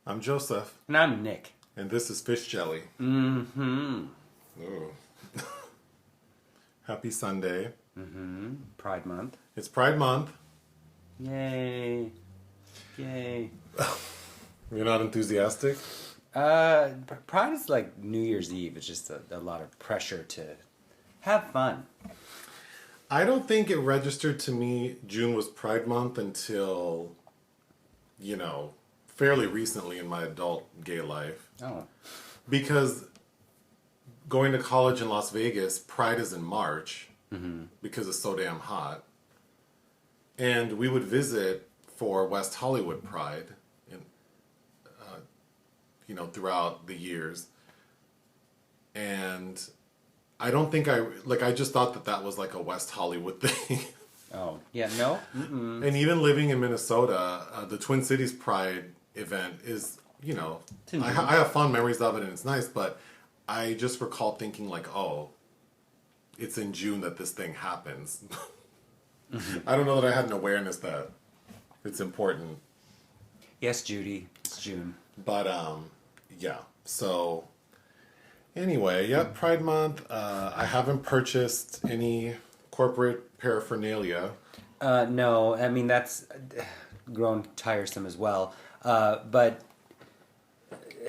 I'm Joseph, And I'm Nick. and this is Fish Jelly. Mm-hmm. Ooh. Happy Sunday. Mm-hmm. Pride Month. It's Pride Month. Yay. Yay. You're not enthusiastic? Pride is like New Year's Eve. It's just a lot of pressure to have fun. I don't think it registered to me June was Pride Month until, fairly recently in my adult gay life. Oh. Because going to college in Las Vegas, Pride is in March because it's so damn hot. And we would visit for West Hollywood Pride, throughout the years. And I don't think I just thought that was like a West Hollywood thing. Oh. Yeah, no? Mm-mm. And even living in Minnesota, the Twin Cities Pride event is, I have fond memories of it and it's nice, but I just recall thinking like, oh, it's in June that this thing happens. I don't know that I had an awareness that it's important. Yes, Judy. It's June. But, yeah. So, anyway, yeah, Pride Month. I haven't purchased any corporate paraphernalia. No, I mean, that's grown tiresome as well. But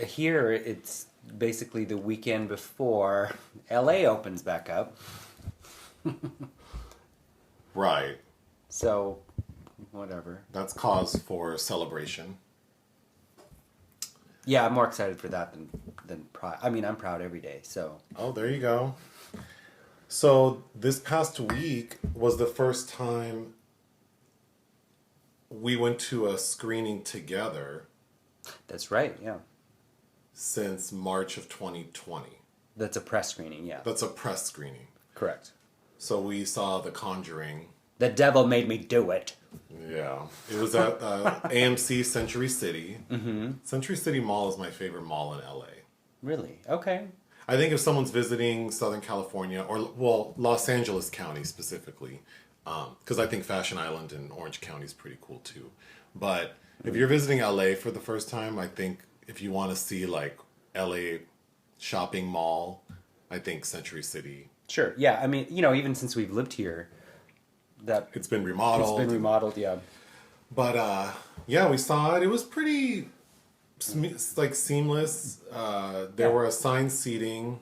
here it's basically the weekend before LA opens back up. Right. So, whatever. That's cause for celebration. Yeah, I'm more excited for that than Pride. I mean, I'm proud every day, so. Oh, there you go. So this past week was the first time we went to a screening together That's right, yeah. since March of 2020. That's a press screening, yeah. That's a press screening. Correct. So we saw The Conjuring. The devil made me do it. Yeah. It was at AMC Century City. Mm-hmm. Century City Mall is my favorite mall in LA. Really? Okay. I think if someone's visiting Southern California, or, Los Angeles County specifically, because I think Fashion Island and Orange County is pretty cool too. But if you're visiting LA for the first time, I think if you want to see like LA shopping mall, I think Century City. Sure, yeah. I mean, even since we've lived here, It's been remodeled. It's been remodeled, yeah. But yeah, we saw it. It was pretty like seamless. There were assigned seating,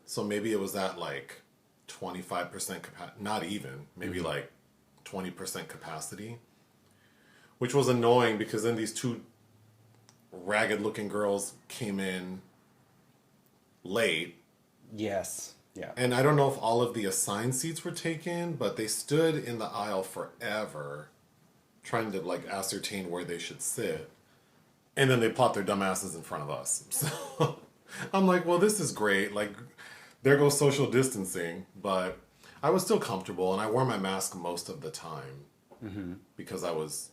so maybe it was at like 25% capacity. Not even, maybe like 20% capacity, which was annoying because then these two ragged-looking girls came in late. Yes, yeah. And I don't know if all of the assigned seats were taken, but they stood in the aisle forever trying to like ascertain where they should sit. And then they plopped their dumb asses in front of us. So I'm like, well, this is great. Like, there goes social distancing. But I was still comfortable, and I wore my mask most of the time because I was...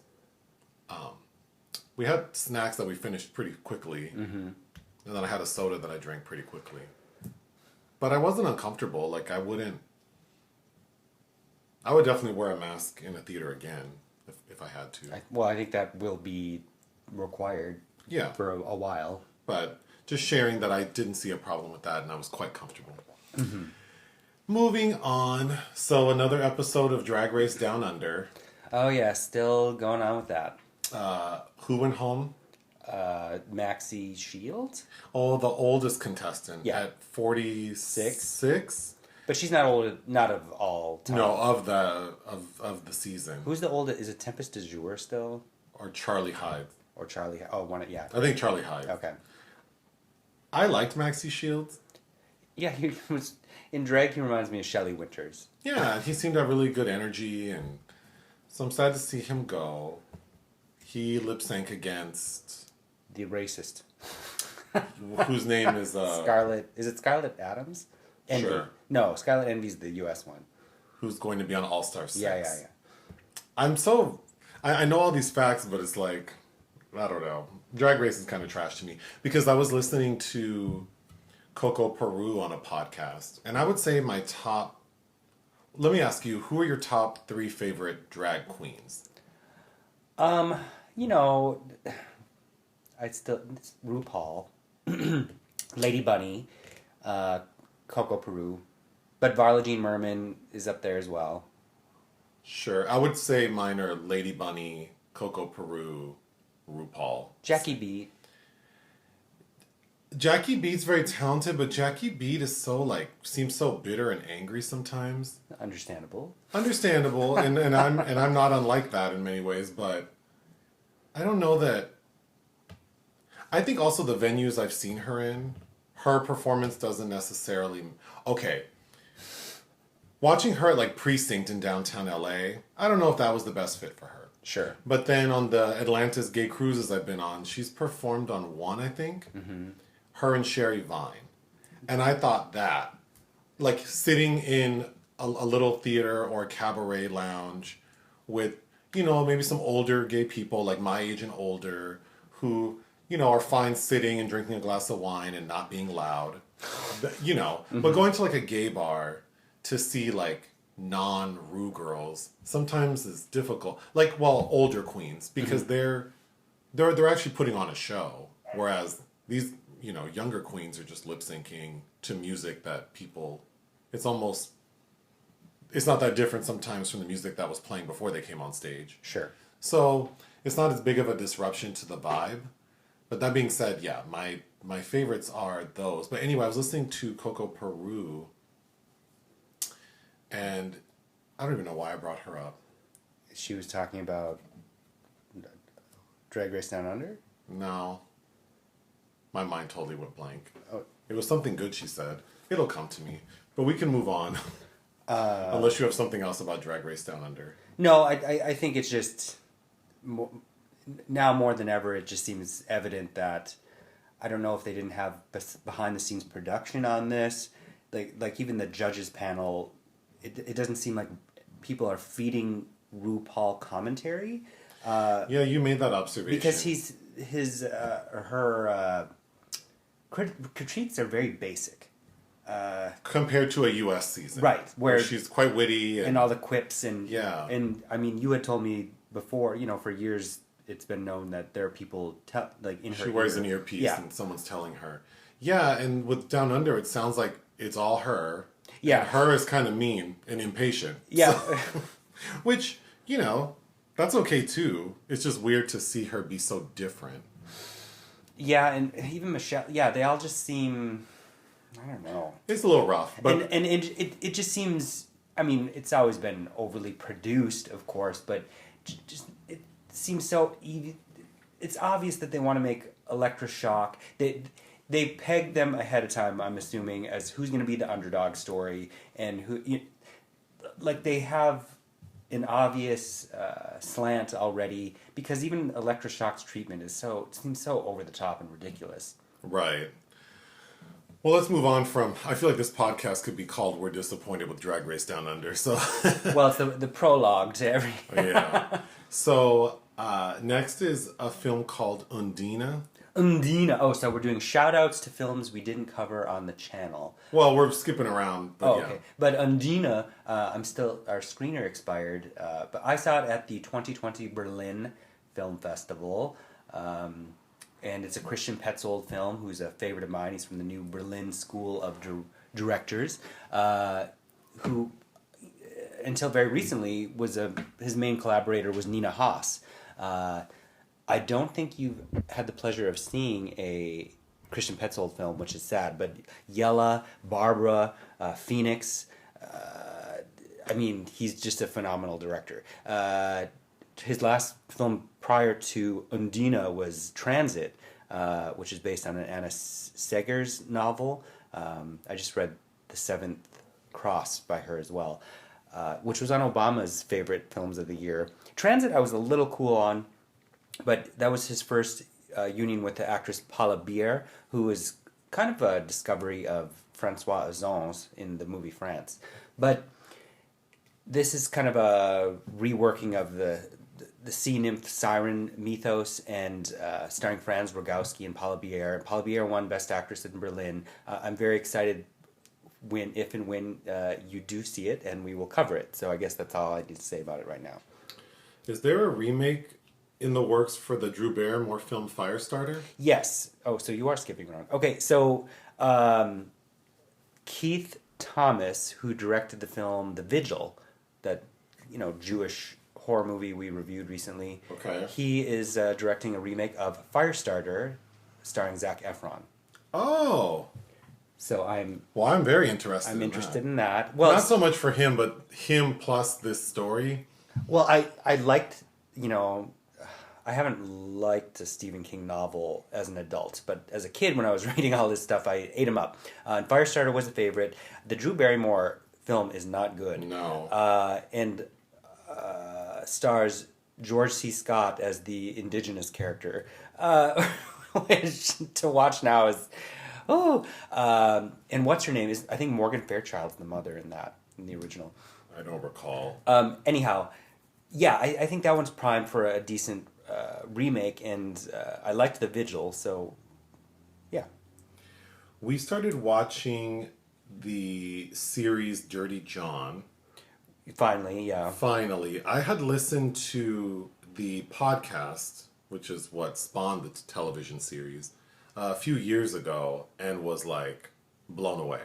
we had snacks that we finished pretty quickly. And then I had a soda that I drank pretty quickly. But I wasn't uncomfortable. Like, I would definitely wear a mask in a theater again if I had to. I think that will be required for a while. But just sharing that I didn't see a problem with that, and I was quite comfortable. Moving on. So another episode of Drag Race Down Under. Oh, yeah, still going on with that. Who went home? Maxie Shields? Oh, the oldest contestant at 46. Six? But she's not old, not of all time. No, of the season. Who's the oldest? Is it Tempest du Jour still? Or Charlie Hyde. Or Charlie? Oh, yeah. I think Charlie Hyde. Okay. I liked Maxie Shields. Yeah, he was in drag. He reminds me of Shelley Winters. Yeah, he seemed to have really good energy, and so I'm sad to see him go. He lip sync against the racist, whose name is Scarlett. Is it Scarlett Adams? Envy. Sure. No, Scarlett Envy's the U.S. one. Who's going to be on All Star 6. Yeah. I know all these facts, but it's like, I don't know. Drag Race is kind of trash to me. Because I was listening to Coco Peru on a podcast. And I would say let me ask you, who are your top 3 favorite drag queens? You know, it's RuPaul, Lady Bunny, Coco Peru, but Varla Jean Merman is up there as well. Sure. I would say mine are Lady Bunny, Coco Peru, RuPaul. Jackie Beat. Jackie Beat's very talented, but Jackie Beat is so, like, seems so bitter and angry sometimes. Understandable. Understandable, and I'm not unlike that in many ways, but I don't know that. I think also the venues I've seen her in, her performance doesn't necessarily. Okay. Watching her at like Precinct in downtown LA, I don't know if that was the best fit for her. Sure. But then on the Atlantis gay cruises I've been on, she's performed on one, I think. Mm-hmm. Her and Sherry Vine. And I thought that, like sitting in a little theater or a cabaret lounge with, maybe some older gay people, like my age and older, who, are fine sitting and drinking a glass of wine and not being loud, mm-hmm. But going to like a gay bar to see like non-Rue girls sometimes is difficult. Like, well, older queens, because mm-hmm. they're actually putting on a show, whereas these younger queens are just lip syncing to music that people. It's not that different sometimes from the music that was playing before they came on stage. Sure. So it's not as big of a disruption to the vibe. But that being said, yeah, my favorites are those. But anyway, I was listening to Coco Peru. And I don't even know why I brought her up. She was talking about Drag Race Down Under? No. My mind totally went blank. Oh. It was something good she said. It'll come to me. But we can move on. Unless you have something else about Drag Race Down Under. No, I think it's just... Now more than ever, it just seems evident that... I don't know if they didn't have behind-the-scenes production on this. Like even the judges panel... It doesn't seem like people are feeding RuPaul commentary. Yeah, you made that observation. Because her critiques are very basic. Compared to a U.S. season. Right. Where she's quite witty. And all the quips. Yeah. And, I mean, you had told me before, for years it's been known that there are people, in her She wears an earpiece and someone's telling her. Yeah, and with Down Under, it sounds like it's all her. Yeah. And her is kind of mean and impatient. Yeah. So, which, that's okay too. It's just weird to see her be so different. Yeah, and even Michelle, they all just seem, I don't know. It's a little rough. But and it just seems, I mean, it's always been overly produced, of course, but just it seems so, it's obvious that they want to make electroshock. They pegged them ahead of time, I'm assuming, as who's going to be the underdog story, and who, they have an obvious slant already, because even electroshock's treatment it seems so over the top and ridiculous. Right. Well, let's move on from. I feel like this podcast could be called "We're Disappointed with Drag Race Down Under." So. Well, it's the prologue to every. Yeah. So next is a film called Undine. Undine. Oh, so we're doing shout-outs to films we didn't cover on the channel. Well, we're skipping around, but okay. But Undine, our screener expired, but I saw it at the 2020 Berlin Film Festival, and it's a Christian Petzold film, who's a favorite of mine. He's from the new Berlin School of Directors, who, until very recently, his main collaborator was Nina Haas. I don't think you've had the pleasure of seeing a Christian Petzold film, which is sad, but Yella, Barbara, Phoenix, I mean, he's just a phenomenal director. His last film prior to Undine was Transit, which is based on an Anna Seghers novel. I just read The Seventh Cross by her as well, which was on Obama's favorite films of the year. Transit I was a little cool on, but that was his first union with the actress Paula Beer, who was kind of a discovery of Francois Ozon's in the movie France. But this is kind of a reworking of the sea nymph siren mythos, and starring Franz Rogowski and Paula Beer. Paula Beer won Best Actress in Berlin. I'm very excited if and when you do see it, and we will cover it. So I guess that's all I need to say about it right now. Is there a remake in the works for the Drew Barrymore film Firestarter? Yes. Oh, so you are skipping around. Okay, so um, Keith Thomas, who directed the film The Vigil, that Jewish horror movie we reviewed recently. Okay. He is directing a remake of Firestarter, starring Zac Efron. Oh. So I'm Well, I'm very interested. I'm in interested that. in that. Well, Not so much for him, but him plus this story. well, I liked I haven't liked a Stephen King novel as an adult, but as a kid when I was reading all this stuff, I ate him up. And Firestarter was a favorite. The Drew Barrymore film is not good. No. And stars George C. Scott as the indigenous character, which to watch now is and what's her name is I think Morgan Fairchild's the mother in the original. I don't recall. Anyhow, yeah, I think that one's primed for a decent remake, and I liked The Vigil, so yeah. We started watching the series Dirty John. Finally, yeah. Finally, I had listened to the podcast, which is what spawned the television series, a few years ago, and was like blown away.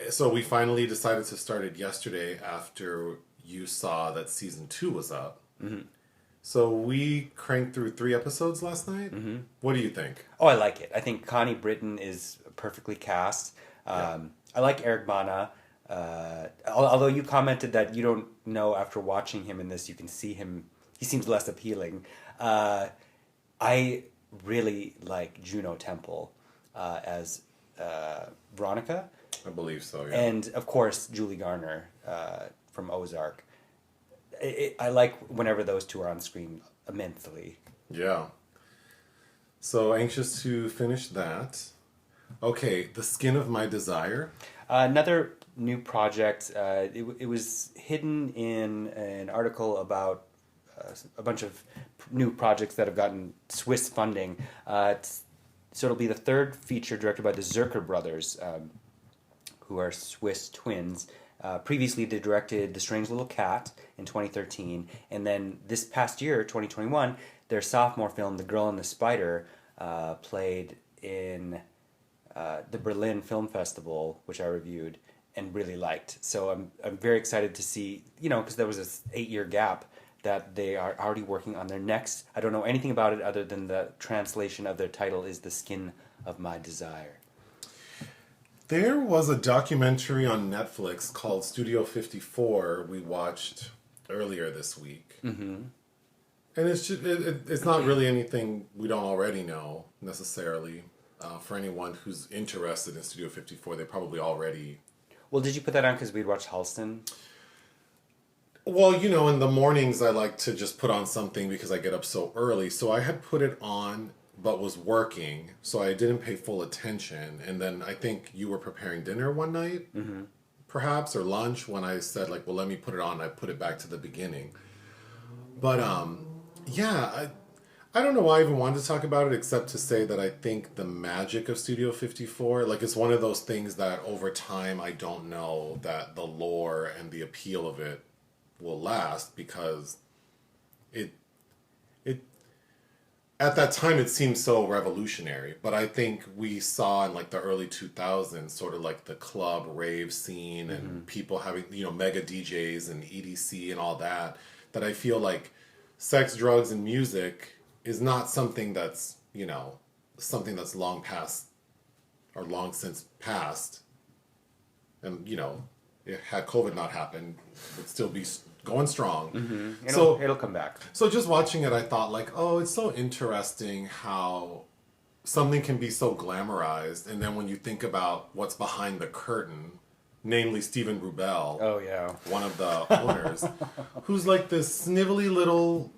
So we finally decided to start it yesterday after you saw that season 2 was up. Mm-hmm. So we cranked through 3 episodes last night. Mm-hmm. What do you think? Oh, I like it. I think Connie Britton is perfectly cast. I like Eric Bana. Although you commented that you don't know after watching him in this, you can see him. He seems less appealing. I really like Juno Temple as Veronica. I believe so, yeah. And, of course, Julie Garner from Ozark. I like whenever those two are on screen immensely. Yeah. So anxious to finish that. Okay, The Skin of My Desire. Another new project. It was hidden in an article about a bunch of new projects that have gotten Swiss funding. So it'll be the third feature directed by the Zerker brothers, who are Swiss twins. Previously, they directed The Strange Little Cat in 2013, and then this past year, 2021, their sophomore film, The Girl and the Spider, played in the Berlin Film Festival, which I reviewed and really liked. So I'm very excited to see, because there was this 8-year gap, that they are already working on their next. I don't know anything about it other than the translation of their title is The Skin of My Desire. There was a documentary on Netflix called Studio 54 we watched earlier this week. Mm-hmm. And it's just, it's not really anything we don't already know, necessarily. For anyone who's interested in Studio 54, they probably already... Well, did you put that on because we'd watched Halston? Well, in the mornings I like to just put on something because I get up so early. So I had put it on but was working, so I didn't pay full attention. And then I think you were preparing dinner one night, mm-hmm. perhaps, or lunch, when I said, well, let me put it on, and I put it back to the beginning. But, yeah, I don't know why I even wanted to talk about it, except to say that I think the magic of Studio 54, it's one of those things that over time I don't know that the lore and the appeal of it will last, because it at that time it seemed so revolutionary, but I think we saw in the early 2000s sort of the club rave scene and mm-hmm. people having mega DJs and EDC and all that I feel like sex, drugs, and music is not something that's something that's long past or long since passed, and had COVID not happened, it would still be going strong. Mm-hmm. It'll come back. So just watching it, I thought oh, it's so interesting how something can be so glamorized, and then when you think about what's behind the curtain, namely Stephen Rubel. Oh yeah, one of the owners, who's this snivelly little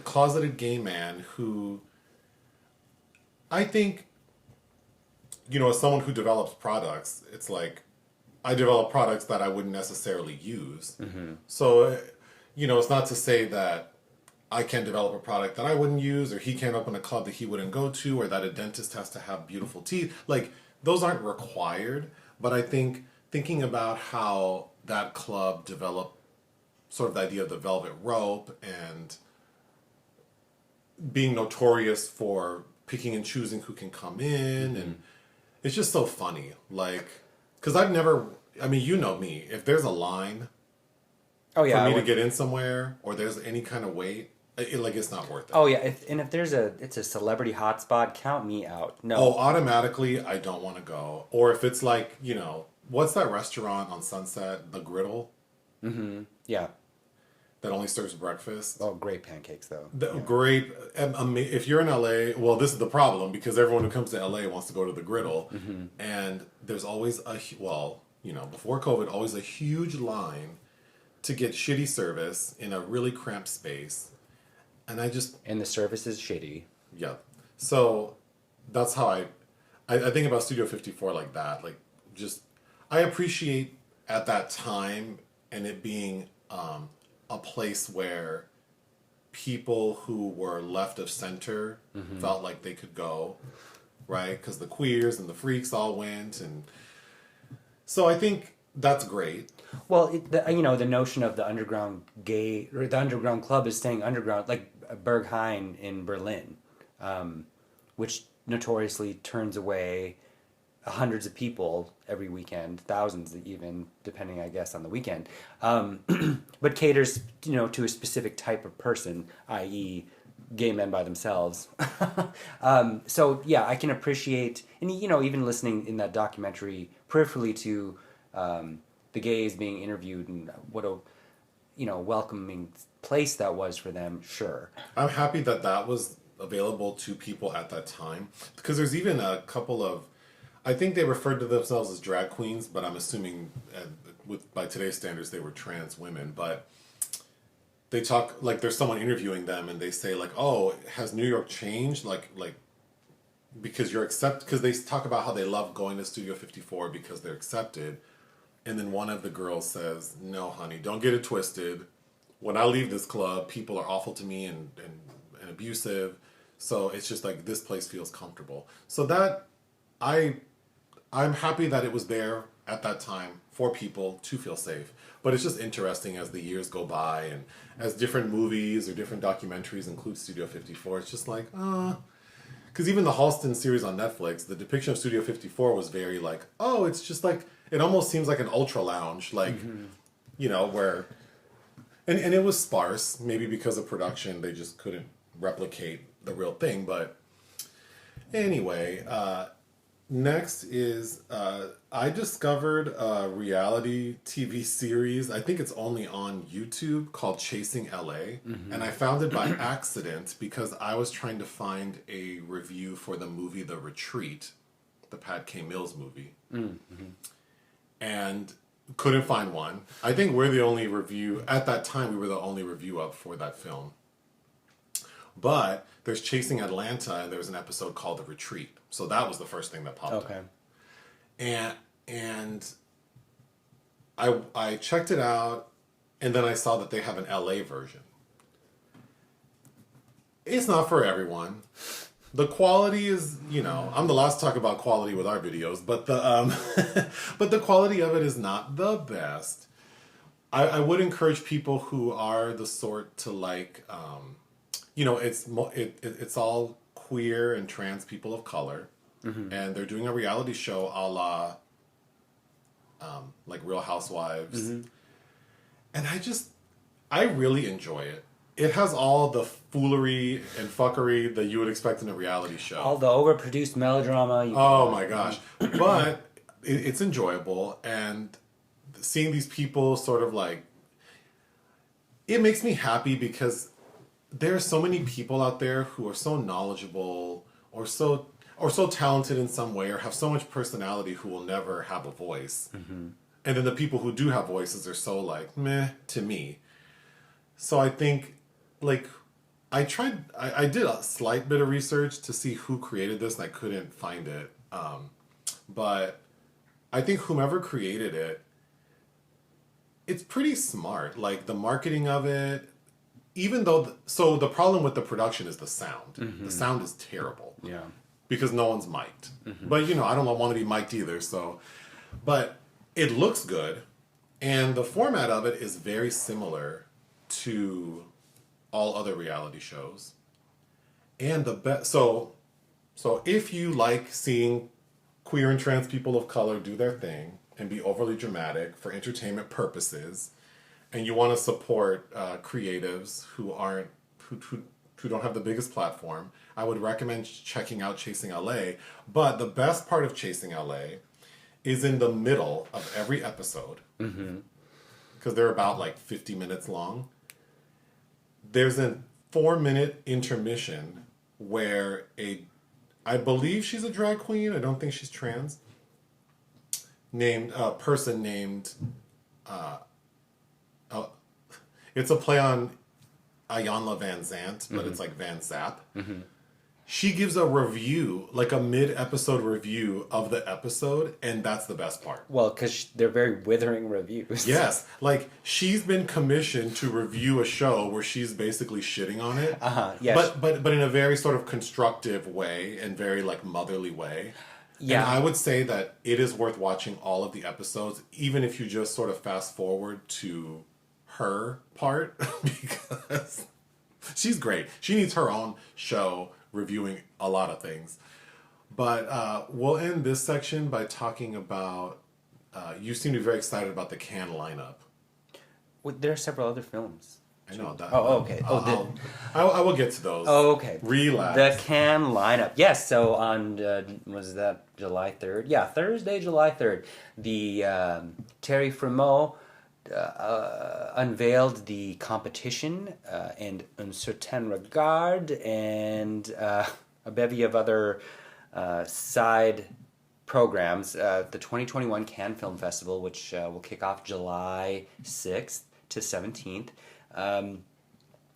closeted gay man who, I think, as someone who develops products, it's I develop products that I wouldn't necessarily use. Mm-hmm. So, it's not to say that I can't develop a product that I wouldn't use, or he can't open a club that he wouldn't go to, or that a dentist has to have beautiful teeth. Those aren't required, but I think thinking about how that club developed sort of the idea of the velvet rope and being notorious for picking and choosing who can come in, and it's just so funny. Like, because I've never, I mean, you know me. If there's a line Oh yeah, for me to get in somewhere, or there's any kind of wait, it's not worth it. Oh yeah, if there's it's a celebrity hotspot, count me out. No. Oh, automatically, I don't want to go. Or if it's like, you know, what's that restaurant on Sunset, the Griddle? Mm-hmm. Yeah. That only serves breakfast. Oh, great pancakes though. Great. If you're in LA, well, this is the problem because everyone who comes to LA wants to go to the Griddle, and there's always before COVID, always a huge line to get shitty service in a really cramped space, and And the service is shitty. Yeah. So that's how I think about Studio 54 like that. Like, just, I appreciate at that time and it being a place where people who were left of center felt like they could go, right? Because the queers and the freaks all went. And so I think that's great. Well, the notion of the underground gay, or the underground club is staying underground, like Berghain in Berlin, which notoriously turns away hundreds of people every weekend, thousands even, depending, I guess, on the weekend. But caters, to a specific type of person, i.e., gay men by themselves. So yeah, I can appreciate, and even listening in that documentary peripherally to the gays being interviewed and what a welcoming place that was for them. Sure, I'm happy that was available to people at that time, because there's even a couple of, I think they referred to themselves as drag queens, but I'm assuming by today's standards they were trans women. But they talk, like, there's someone interviewing them and they say, like, oh, has New York changed? Like because because they talk about how they love going to Studio 54 because they're accepted. And then one of the girls says, no, honey, don't get it twisted. When I leave this club, people are awful to me and abusive. So it's just like, this place feels comfortable. So that, I'm happy that it was there at that time for people to feel safe. But it's just interesting as the years go by and as different movies or different documentaries include Studio 54, it's just like, because even the Halston series on Netflix, the depiction of Studio 54 was very like, oh, it's just like, it almost seems like an ultra lounge, like, where, and it was sparse, maybe because of production, they just couldn't replicate the real thing. But anyway, next is, I discovered a reality TV series, I think it's only on YouTube, called Chasing LA. And I found it by accident because I was trying to find a review for the movie The Retreat, the Pat K. Mills movie. And couldn't find one. I think we're the only review, at that time, we were the only review up for that film. But there's Chasing Atlanta, and there's an episode called The Retreat. So that was the first thing that popped up. And I checked it out, and then I saw that they have an LA version. It's not for everyone. The quality is, I'm the last to talk about quality with our videos, but the quality of it is not the best. I would encourage people who are the sort to like, it's all queer and trans people of color, and they're doing a reality show a la, like Real Housewives, and I really enjoy it. It has all the foolery and fuckery that you would expect in a reality show. All the overproduced melodrama. Oh my gosh. But it's enjoyable, and seeing these people sort of like, it makes me happy because there are so many people out there who are so knowledgeable or so talented in some way or have so much personality who will never have a voice. And then the people who do have voices are so like, meh to me. So I think, like, I did a slight bit of research to see who created this, and I couldn't find it. But I think whomever created it, it's pretty smart. Like, the marketing of it, even though... So the problem with the production is the sound. The sound is terrible. Yeah. Because no one's mic'd. But, I don't want to be mic'd either, so... But it looks good. And the format of it is very similar to all other reality shows. And the best, so if you like seeing queer and trans people of color do their thing and be overly dramatic for entertainment purposes, and you want to support creatives who don't have the biggest platform, I would recommend checking out Chasing LA. But the best part of Chasing LA is in the middle of every episode, because they're about like 50 minutes long. There's a 4-minute intermission where I believe she's a drag queen, I don't think she's trans, person named, it's a play on Ayanla Van Zant, but it's like Van Zap. She gives a review, like a mid-episode review of the episode, and that's the best part. Well, because they're very withering reviews. Yes, like she's been commissioned to review a show where she's basically shitting on it. Yes. But in a very sort of constructive way and very like motherly way. Yeah. And I would say that it is worth watching all of the episodes, even if you just sort of fast forward to her part, because she's great. She needs her own show reviewing a lot of things. But we'll end this section by talking about, you seem to be very excited about the Cannes lineup. Well, there are several other films. I know that. Oh, okay. I will get to those. Oh, okay. Relax. The Cannes lineup. Yes, so on, was that July 3rd? Yeah, Thursday, July 3rd. The Terry Fremont unveiled the competition and Un Certain Regard and a bevy of other side programs. The 2021 Cannes Film Festival, which will kick off July 6th to 17th,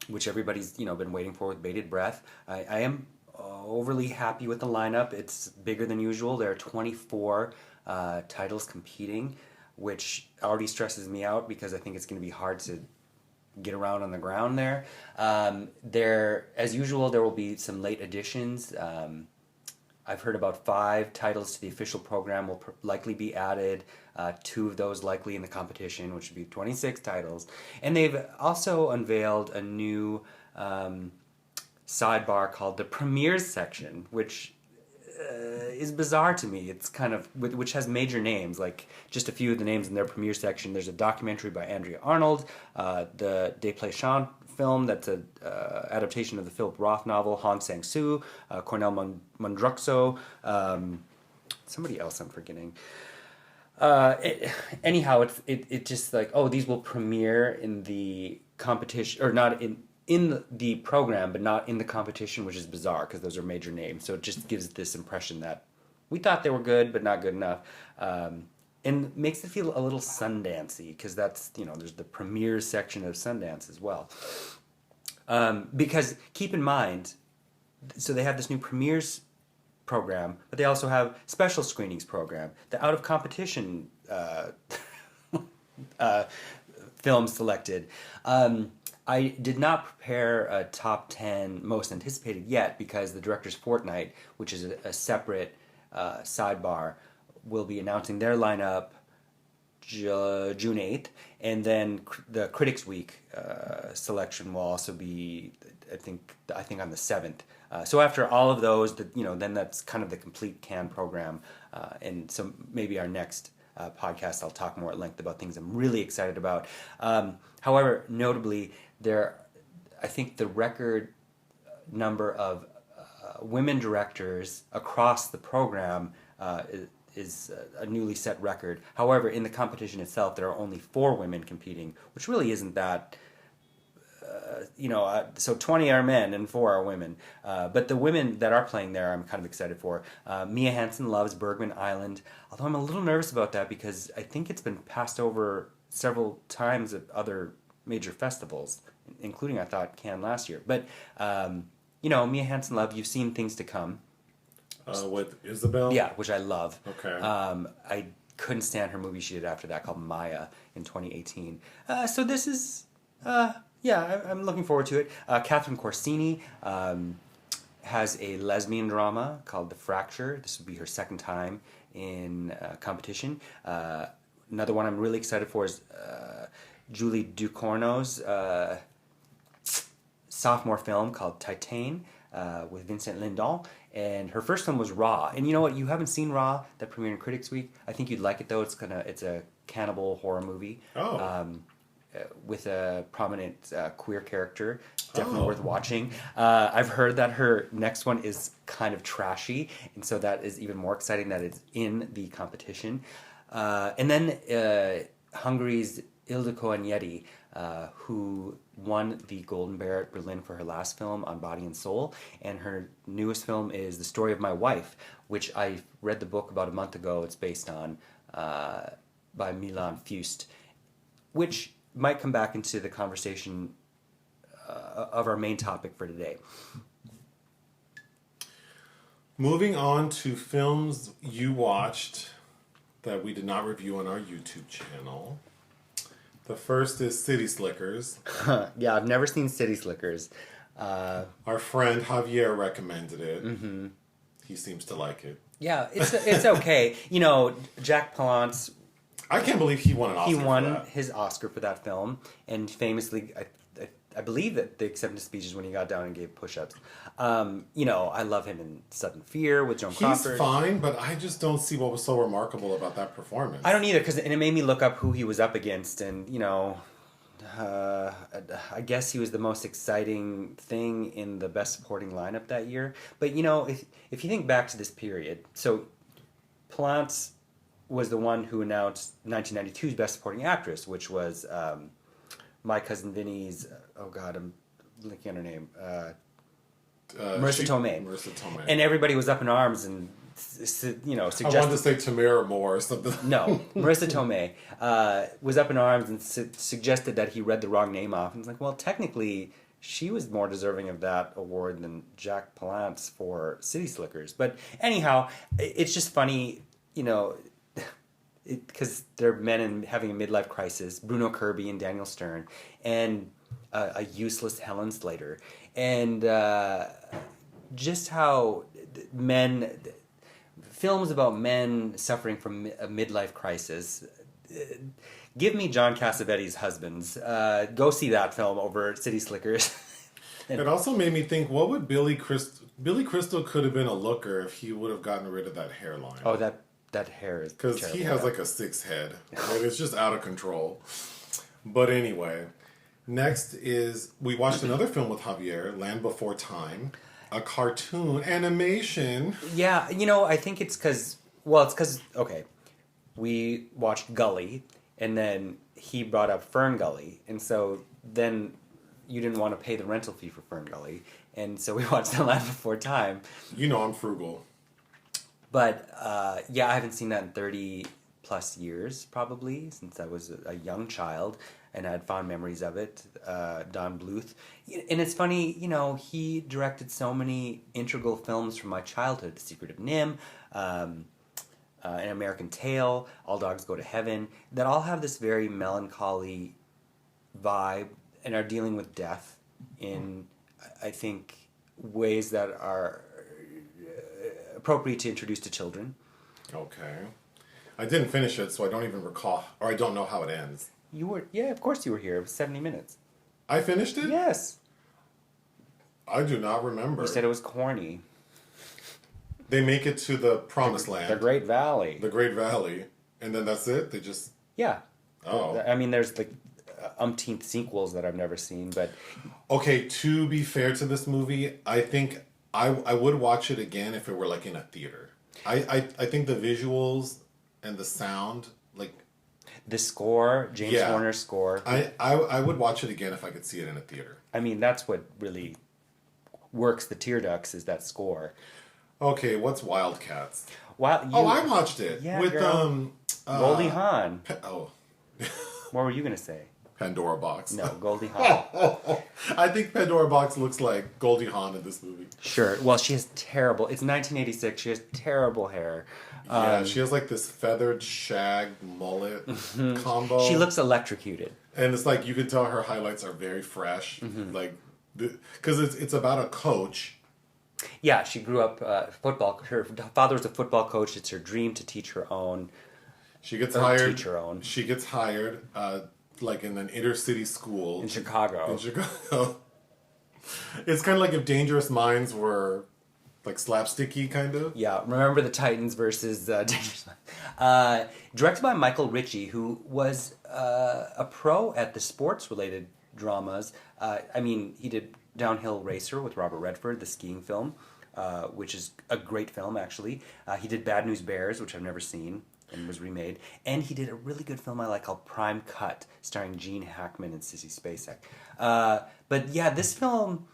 which everybody's been waiting for with bated breath. I am overly happy with the lineup. It's bigger than usual. There are 24 titles competing, which already stresses me out because I think it's going to be hard to get around on the ground there. As usual, there will be some late additions. I've heard about 5 titles to the official program will likely be added. 2 of those likely in the competition, which would be 26 titles. And they've also unveiled a new sidebar called the Premieres section, which is bizarre to me. It's kind of, which has major names, like just a few of the names in their premiere section. There's a documentary by Andrea Arnold, the Desplechin film that's an adaptation of the Philip Roth novel, Hong Sang-soo, Cornel Mundruxo, somebody else I'm forgetting. Anyhow, it just like, oh, these will premiere in the competition, or not in the program, but not in the competition, which is bizarre because those are major names. So it just gives this impression that we thought they were good, but not good enough. And makes it feel a little Sundancey because that's, there's the premiere section of Sundance as well. Because keep in mind, so they have this new premieres program, but they also have special screenings program. The out of competition films selected. I did not prepare a top 10 most anticipated yet because the Director's Fortnight, which is a separate sidebar, will be announcing their lineup June 8th, and then the Critics Week selection will also be, I think on the 7th. So after all of those, then that's kind of the complete Cannes program, and so maybe our next podcast I'll talk more at length about things I'm really excited about. However, notably, I think the record number of women directors across the program is a newly set record. However, in the competition itself, there are only 4 women competing, which really isn't that. So 20 are men and 4 are women. But the women that are playing there, I'm kind of excited for. Mia Hansen loves Bergman Island, although I'm a little nervous about that because I think it's been passed over several times at other major festivals, including, I thought, Cannes last year. But, Mia Hansen love, you've seen Things to Come. With Isabel? Yeah, which I love. Okay. I couldn't stand her movie she did after that called Maya in 2018. So this is... I'm looking forward to it. Catherine Corsini has a lesbian drama called The Fracture. This will be her second time in competition. Another one I'm really excited for is Julie Ducournau's sophomore film called Titane with Vincent Lindon. And her first film was Raw. And you know what? You haven't seen Raw that premiered in Critics Week. I think you'd like it though. It's a cannibal horror movie. Oh. With a prominent queer character. Definitely worth watching. I've heard that her next one is kind of trashy, and so that is even more exciting that it's in the competition. And then Hungary's Ildikó Enyedi, who won the Golden Bear at Berlin for her last film on Body and Soul, and her newest film is The Story of My Wife, which I read the book about a month ago. It's based on by Milan Fust, which might come back into the conversation of our main topic for today. Moving on to films you watched that we did not review on our YouTube channel. The first is City Slickers. Yeah, I've never seen City Slickers. Our friend Javier recommended it. Mm-hmm. He seems to like it. Yeah, it's okay. You know, Jack Palance. I can't believe he won an Oscar. He won his Oscar for that film, and famously, I believe that the acceptance speech is when he got down and gave push-ups. You know, I love him in Sudden Fear with Joan Crawford. He's fine, but I just don't see what was so remarkable about that performance. I don't either, and it made me look up who he was up against, and you know, I guess he was the most exciting thing in the Best Supporting lineup that year. But you know, if you think back to this period, so Palance was the one who announced 1992's Best Supporting Actress, which was My Cousin Vinny's. Oh God, I'm blinking on her name. Marissa Tomei. Marissa Tomei. And everybody was up in arms and suggested. I wanted to say Tamara Moore or something. No, Marissa Tomei was up in arms and suggested that he read the wrong name off. And it's like, well, technically, she was more deserving of that award than Jack Palance for City Slickers. But anyhow, it's just funny, you know, because they're men having a midlife crisis. Bruno Kirby and Daniel Stern, and a useless Helen Slater, and just how films about men suffering from a midlife crisis. Give me John Cassavetes' Husbands. Go see that film over City Slickers. It also made me think, what would Billy Crystal could have been a looker if he would have gotten rid of that hairline. Oh, that hair is because he has like a 6 head. Like, it's just out of control. But anyway, next is we watched another film with Javier, Land Before Time, a cartoon animation. Yeah, you know, I think it's because okay, we watched Gully, and then he brought up Fern Gully, and so then you didn't want to pay the rental fee for Fern Gully, and so we watched The Land Before Time. You know I'm frugal. But, yeah, I haven't seen that in 30 plus years, probably, since I was a young child, and I had fond memories of it. Don Bluth. And it's funny, you know, he directed so many integral films from my childhood. The Secret of Nim, An American Tale, All Dogs Go to Heaven, that all have this very melancholy vibe and are dealing with death in, I think, ways that are appropriate to introduce to children. Okay. I didn't finish it, so I don't even recall, or I don't know how it ends. You were, yeah, of course you were here. It was 70 minutes. I finished it? Yes. I do not remember. You said it was corny. They make it to the promised land. The Great Valley. The Great Valley. And then that's it? They just... Yeah. Oh. I mean, there's like umpteenth sequels that I've never seen, but... Okay, to be fair to this movie, I think I would watch it again if it were like in a theater. I think the visuals and the sound, like... The score, James Horner's score. I would watch it again if I could see it in a theater. I mean, that's what really works the tear ducts, is that score. Okay, what's Wildcats? I watched it. Yeah, with Goldie Hawn. What were you going to say? Pandora Box. No, Goldie Hawn. I think Pandora Box looks like Goldie Hawn in this movie. Sure. Well, she has terrible... It's 1986. She has terrible hair. Yeah, she has like this feathered shag mullet combo. She looks electrocuted. And it's like you can tell her highlights are very fresh. Mm-hmm. Like, because it's about a coach. Yeah, she grew up football. Her father was a football coach. It's her dream to teach her own. She gets Or hired. teach her own. She gets hired, like in an inner city school In Chicago. In Chicago, it's kind of like if Dangerous Minds were like slapsticky, kind of. Yeah, remember the Titans versus Dangerous Minds. Directed by Michael Ritchie, who was a pro at the sports-related dramas. I mean, he did Downhill Racer with Robert Redford, the skiing film, which is a great film, actually. He did Bad News Bears, which I've never seen and was remade. And he did a really good film I like called Prime Cut, starring Gene Hackman and Sissy Spacek. But yeah, this film,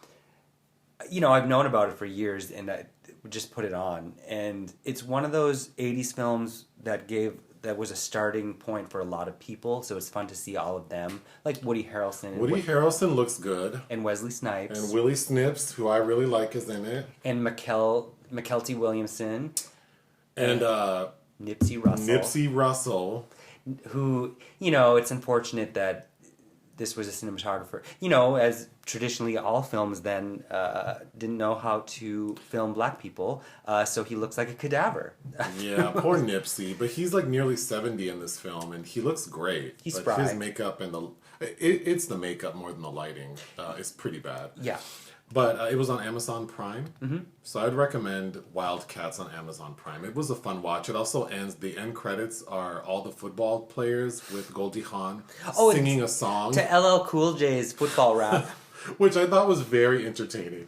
you know, I've known about it for years, and I just put it on. And it's one of those 80s films that was a starting point for a lot of people, so it's fun to see all of them. Like Woody Harrelson. Woody Harrelson looks good. And Wesley Snipes. And Willie Snips, who I really like, is in it. And McKelty Williamson. And Nipsey Russell. Who, you know, it's unfortunate that this was a cinematographer. You know, as traditionally all films then didn't know how to film black people, so he looks like a cadaver. Yeah, poor Nipsey. But he's like nearly 70 in this film, and he looks great. He's but spry. His makeup and it's the makeup more than the lighting. It's pretty bad. Yeah. But it was on Amazon Prime, Mm-hmm. so I'd recommend Wildcats on Amazon Prime. It was a fun watch. It also ends. The end credits are all the football players with Goldie Hawn singing a song to LL Cool J's football rap, which I thought was very entertaining.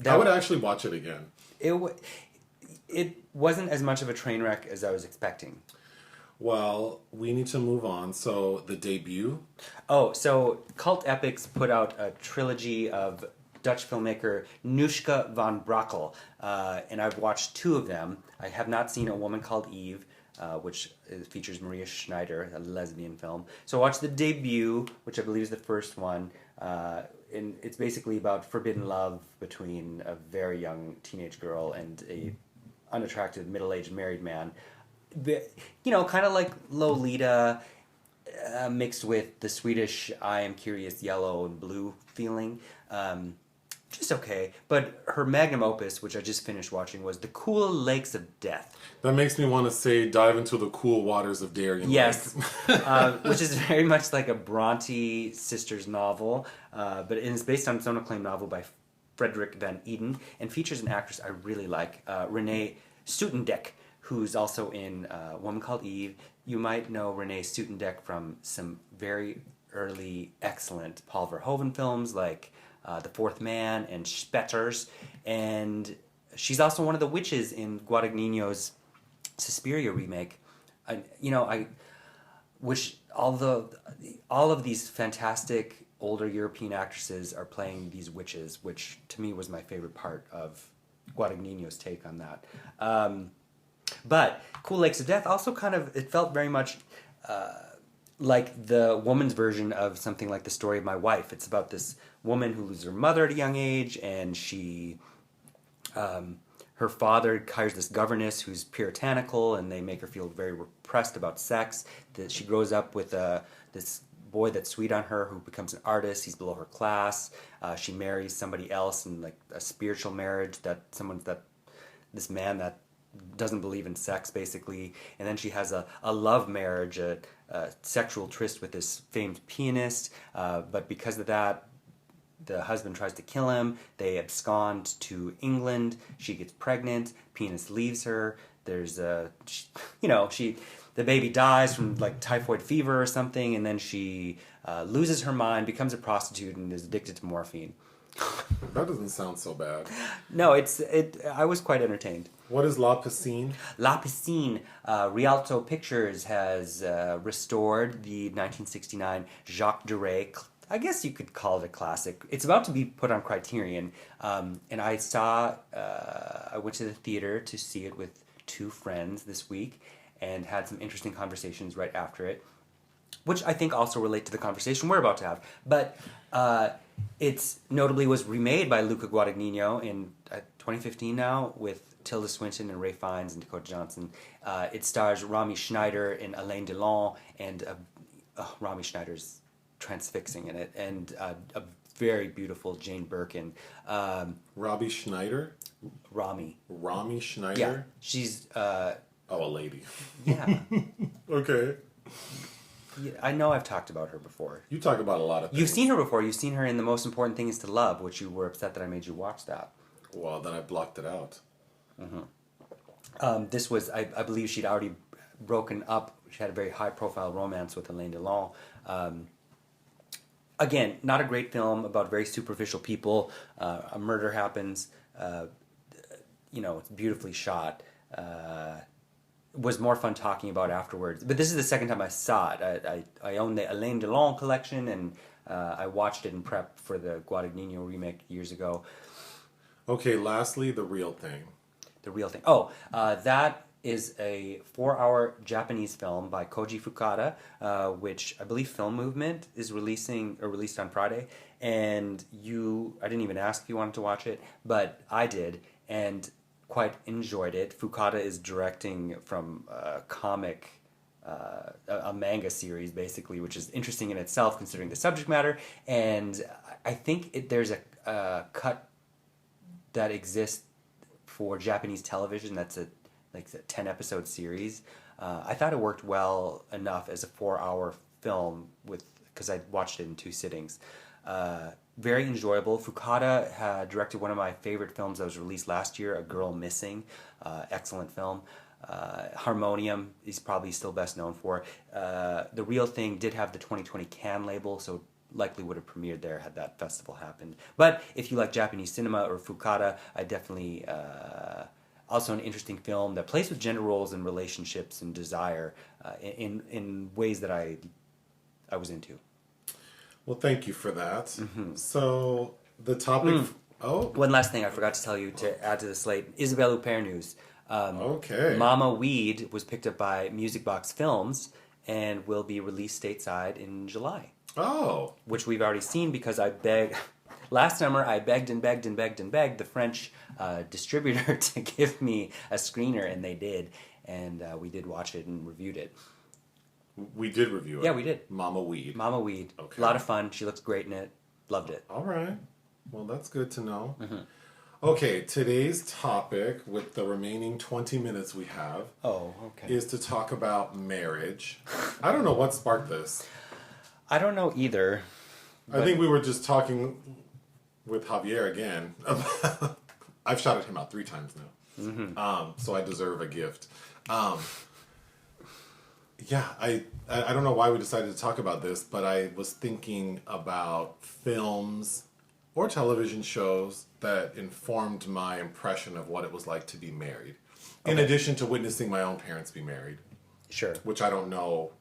I would actually watch it again. It wasn't as much of a train wreck as I was expecting. Well, we need to move on. So the debut. Oh, so Cult Epics put out a trilogy of Dutch filmmaker Nushka van Brakel, and I've watched two of them. I have not seen A Woman Called Eve, which features Maria Schneider, a lesbian film. So I watched the debut, which I believe is the first one, and it's basically about forbidden love between a very young teenage girl and a unattractive middle-aged married man. You know, kind of like Lolita, mixed with the Swedish I Am Curious Yellow and Blue feeling. Just okay. But her magnum opus, which I just finished watching, was The Cool Lakes of Death. That makes me want to say dive into the cool waters of Darien Yes. Lake. Which is very much like a Bronte sisters novel, but it is based on its own acclaimed novel by Frederick Van Eden, and features an actress I really like, Renee Soutendek, who's also in A Woman Called Eve. You might know Renee Soutendek from some very early, excellent Paul Verhoeven films like The Fourth Man and Spetters, and she's also one of the witches in Guadagnino's Suspiria remake. I wish all of these fantastic older European actresses are playing these witches, which to me was my favorite part of Guadagnino's take on that. But Cool Lakes of Death also it felt very much like the woman's version of something like The Story of My Wife. It's about this woman who loses her mother at a young age, and her father hires this governess who's puritanical, and they make her feel very repressed about sex. That she grows up with this boy that's sweet on her who becomes an artist. He's below her class. She marries somebody else in like a spiritual marriage this man that doesn't believe in sex, basically. And then she has a love marriage, a sexual tryst with this famed pianist. But because of that, the husband tries to kill him. They abscond to England. She gets pregnant. Pianist leaves her. There's the baby dies from like typhoid fever or something, and then she loses her mind, becomes a prostitute, and is addicted to morphine. That doesn't sound so bad. No, I was quite entertained. What is La Piscine? La Piscine. Rialto Pictures has restored the 1969 Jacques Deray. I guess you could call it a classic. It's about to be put on Criterion, and I went to the theater to see it with two friends this week, and had some interesting conversations right after it, which I think also relate to the conversation we're about to have. But it's notably was remade by Luca Guadagnino in 2015 now, with Tilda Swinton and Ray Fiennes and Dakota Johnson. It stars Rami Schneider and Alain Delon, and Rami Schneider's transfixing in it, and a very beautiful Jane Birkin. Robbie Schneider? Rami Schneider? Yeah, she's... a lady. Yeah. Okay. Yeah, I know I've talked about her before. You talk about a lot of things. You've seen her before. You've seen her in The Most Important Thing Is to Love, which you were upset that I made you watch that. Well, then I blocked it out. This was, I believe she'd already broken up. She had a very high-profile romance with Alain Delon. Again, not a great film about very superficial people. A murder happens. It's beautifully shot. Was more fun talking about afterwards. But this is the second time I saw it. I own the Alain Delon collection, and I watched it in prep for the Guadagnino remake years ago. Okay, lastly, The Real Thing. The Real Thing. Oh, that is a 4-hour Japanese film by Koji Fukada, which I believe Film Movement is released on Friday. And I didn't even ask if you wanted to watch it, but I did, and quite enjoyed it. Fukada is directing from a comic, a manga series basically, which is interesting in itself considering the subject matter. And I think there's a cut that exists for Japanese television that's a 10-episode series. I thought it worked well enough as a 4-hour film because I watched it in 2 sittings. Very enjoyable. Fukada had directed one of my favorite films that was released last year, A Girl Missing. Excellent film. Harmonium he's probably still best known for. The Real Thing did have the 2020 Cannes label, so likely would have premiered there had that festival happened. But if you like Japanese cinema or Fukada, I definitely... also an interesting film that plays with gender roles and relationships and desire in ways that I was into. Well, thank you for that. Mm-hmm. So the topic... Oh. One last thing I forgot to tell you to add to the slate. Isabelle Huppert news. Okay. Mama Weed was picked up by Music Box Films and will be released stateside in July. Oh. Which we've already seen because I begged... Last summer, I begged and begged and begged and begged the French distributor to give me a screener, and they did. And we did watch it and reviewed it. We did review it? Yeah, we did. Mama Weed. Mama Weed. Okay. A lot of fun. She looks great in it. Loved it. All right. Well, that's good to know. Mm-hmm. Okay, today's topic, with the remaining 20 minutes we have, is to talk about marriage. I don't know what sparked this. I don't know either. I think we were just talking with Javier again. I've shouted him out 3 times now. Mm-hmm. So I deserve a gift. Yeah, I don't know why we decided to talk about this, but I was thinking about films or television shows that informed my impression of what it was like to be married. Okay. In addition to witnessing my own parents be married. Sure. Which I don't know.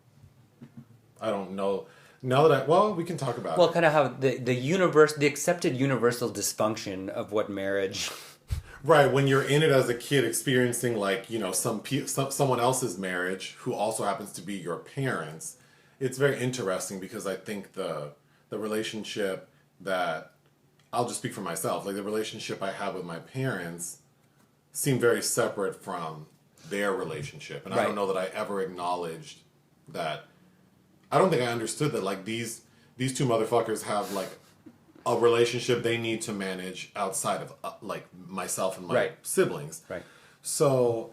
Now that we can talk about it. Well, kind of how the accepted universal dysfunction of what marriage... Right, when you're in it as a kid experiencing someone else's marriage who also happens to be your parents, it's very interesting because I think the relationship that, I'll just speak for myself, like the relationship I have with my parents seemed very separate from their relationship. And right. I don't know that I ever acknowledged that. I don't think I understood that like these 2 motherfuckers have like a relationship they need to manage outside of like myself and my siblings. Right. So,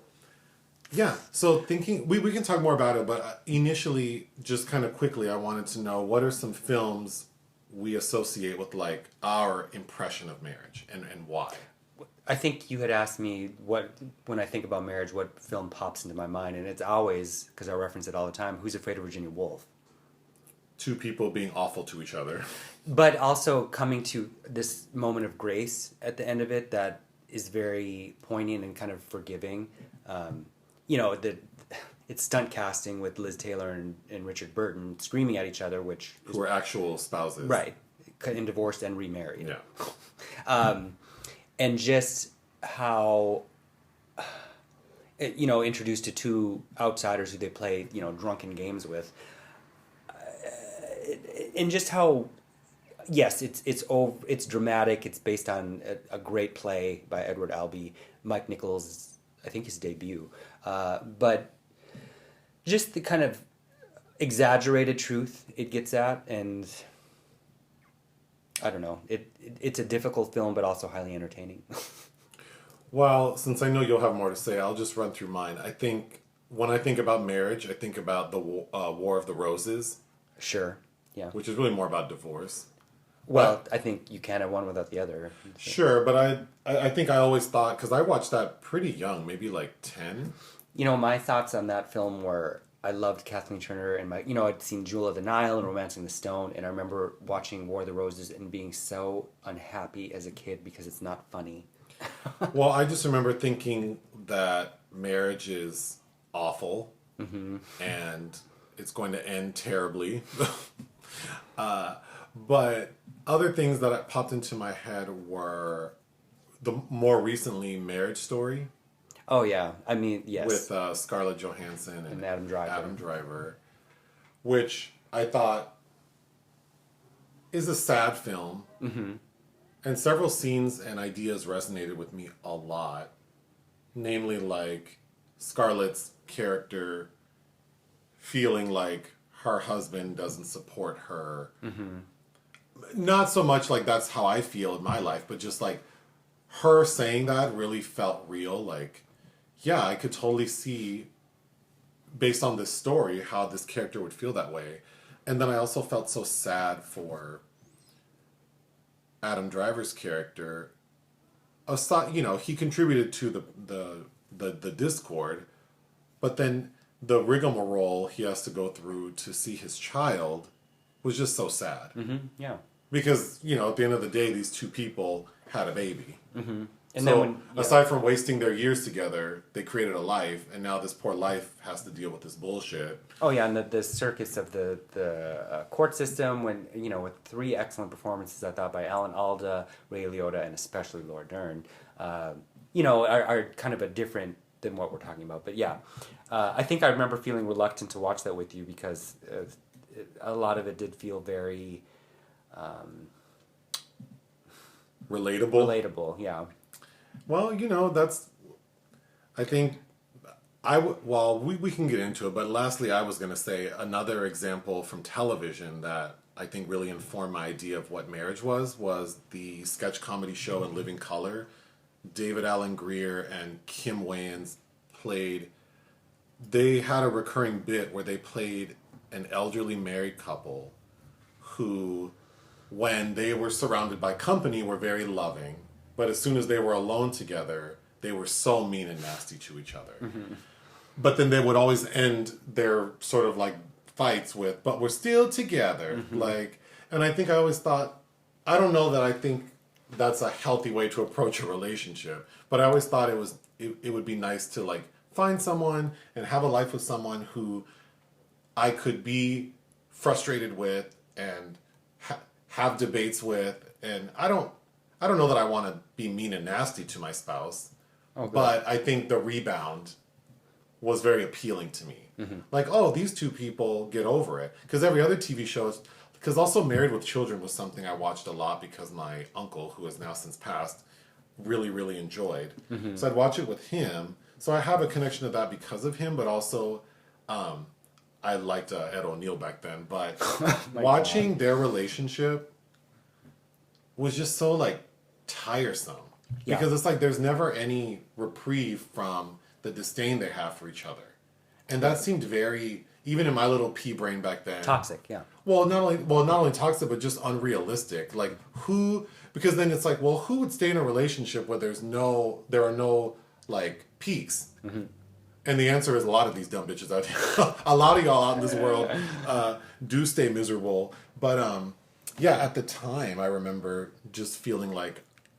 yeah. So thinking, we can talk more about it, but initially, just kind of quickly, I wanted to know what are some films we associate with like our impression of marriage and why? I think you had asked me when I think about marriage, what film pops into my mind, and it's always, because I reference it all the time, Who's Afraid of Virginia Woolf? 2 people being awful to each other. But also coming to this moment of grace at the end of it that is very poignant and kind of forgiving. It's stunt casting with Liz Taylor and Richard Burton screaming at each other, who are actual spouses. Right. And divorced and remarried. Yeah. And just how, introduced to 2 outsiders who they play, drunken games with. And just how, yes, it's dramatic. It's based on a great play by Edward Albee. Mike Nichols, I think his debut. But just the kind of exaggerated truth it gets at, and I don't know. It's a difficult film, but also highly entertaining. Well, since I know you'll have more to say, I'll just run through mine. I think when I think about marriage, I think about the War of the Roses, Sure. Yeah. which is really more about divorce. Well, I think you can't have one without the other. Sure, but I think I always thought, because I watched that pretty young, maybe like 10. You know, my thoughts on that film were I loved Kathleen Turner and I'd seen Jewel of the Nile and Romancing the Stone, and I remember watching War of the Roses and being so unhappy as a kid because it's not funny. Well, I just remember thinking that marriage is awful and it's going to end terribly. But other things that popped into my head were the more recently Marriage Story. Oh yeah, I mean yes. With Scarlett Johansson and Adam Driver. Adam Driver, which I thought is a sad film. Mm-hmm. And several scenes and ideas resonated with me a lot. Namely, like Scarlett's character feeling like her husband doesn't support her. Mm-hmm. Not so much like that's how I feel in my life, but just like her saying that really felt real. Like, yeah, I could totally see, based on this story, how this character would feel that way. And then I also felt so sad for Adam Driver's character. Aside, he contributed to the discord, but then the rigmarole he has to go through to see his child was just so sad. Mm-hmm. Yeah. Because, at the end of the day, these two people had a baby. Mm-hmm. And so, aside from wasting their years together, they created a life, and now this poor life has to deal with this bullshit. Oh yeah, and the circus of the court system, when with 3 excellent performances, I thought, by Alan Alda, Ray Liotta, and especially Laura Dern, are kind of a different than what we're talking about. But yeah, I think I remember feeling reluctant to watch that with you because a lot of it did feel very relatable. Relatable, yeah. Well, that's, I think, we can get into it, but lastly, I was going to say another example from television that I think really informed my idea of what marriage was the sketch comedy show In Living Color. David Alan Grier and Kim Wayans they had a recurring bit where they played an elderly married couple who, when they were surrounded by company, were very loving. But as soon as they were alone together, they were so mean and nasty to each other. Mm-hmm. But then they would always end their sort of like fights with, but we're still together. Mm-hmm. And I think I always thought, I don't know that I think that's a healthy way to approach a relationship, but I always thought it would be nice to find someone and have a life with someone who I could be frustrated with and have debates with. And I don't know that I want to be mean and nasty to my spouse, but I think the rebound was very appealing to me. Mm-hmm. These two people get over it. Because every other TV show, because also Married with Children was something I watched a lot because my uncle, who has now since passed, really, really enjoyed. Mm-hmm. So I'd watch it with him. So I have a connection to that because of him, but also I liked Ed O'Neill back then. But watching their relationship was just so tiresome. Yeah. Because it's there's never any reprieve from the disdain they have for each other. And that seemed very, even in my little pea brain back then, toxic, yeah. Well, not only toxic, but just unrealistic. Because then it's who would stay in a relationship where there are no peaks? Mm-hmm. And the answer is a lot of these dumb bitches out here. A lot of y'all out in this world do stay miserable. But at the time, I remember just feeling